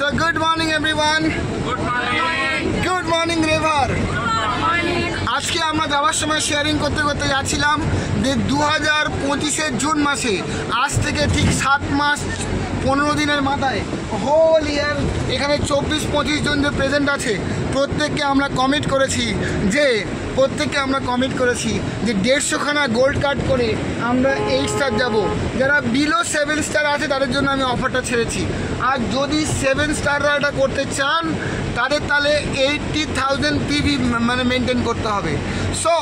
So good morning everyone. Good morning. Good morning River. Good morning. আজকে আমরা যাওয়ার সময় শেয়ারিং করতে করতে যাচ্ছিলাম যে 2025-এর জুন মাসে আজ থেকে ঠিক 7 মাস 15 দিনের মাথায় হোল ইয়ার এখানে 24-25 জন যে প্রেজেন্ট আছে প্রত্যেককে আমরা কমিট করেছি যে 150খানা গোল্ড কার্ড করে আমরা 8 স্টার যাব। যারা বিলো 7 স্টার আছে তাদের জন্য আমি অফারটা ছেড়েছি। আর যদি 7 স্টাররা এটা করতে চান তাদের তাহলে 80,000 পিভি মানে মেনটেন করতে হবে। সো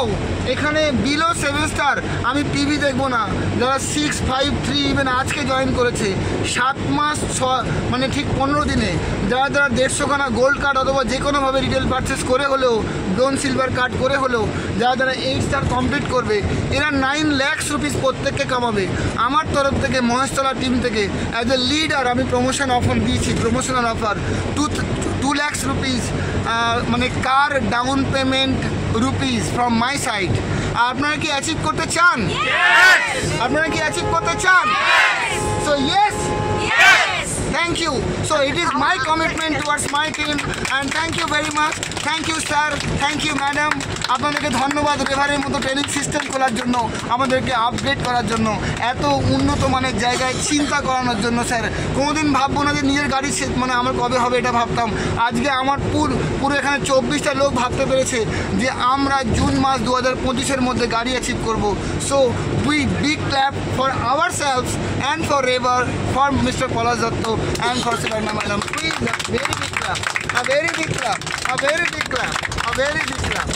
এখানে বিলো 7 স্টার আমি পিভি দেখবো না। যারা 6, 5, 3 ইভেন আজকে জয়েন করেছে 7 মাস 6 মানে ঠিক 15 দিনে যারা 150খানা গোল্ড কার্ড অথবা যে কোনোভাবে রিটেল পারচেস করে হলেও ব্রোঞ্জ সিলভার কার্ড করে হলেও যারা 8 স্টার কমপ্লিট করবে এরা 9 লাখ রুপিস প্রত্যেককে কামাবে। আমার তরফ থেকে মহেশতলা টিম থেকে অ্যাজ এ লিডার আমি প্রমোশন অফার দিয়েছি, প্রমোশনাল অফার 2 লাখ রুপিস মানে car down payment rupees from my side. আপনারা কি অ্যাচিভ করতে চান? আপনারা কি অ্যাচিভ করতে চান? So yes, thank you. So it is my commitment towards my team and thank you very much. Thank you sir, thank you madam. আপনাদেরকে ধন্যবাদ রেভারের মতো ট্রেনিং সিস্টেম খোলার জন্য, আমাদেরকে আপগ্রেড করার জন্য, এত উন্নত মানের জায়গায় চিন্তা করানোর জন্য। স্যার কোনোদিন ভাববো না যে নিজের গাড়ি মানে আমার কবে হবে এটা ভাবতাম। আজকে আমার পুরো এখানে 24টা লোক ভাবতে পেরেছে যে আমরা জুন মাস 2025-এর মধ্যে গাড়ি অ্যাচিভ করব। So we big clap for ourselves and for রেভার, for mister Palash Dutta and for Subarna madam. Please, a very big clap, a very big clap, a very big clap, a very big clap.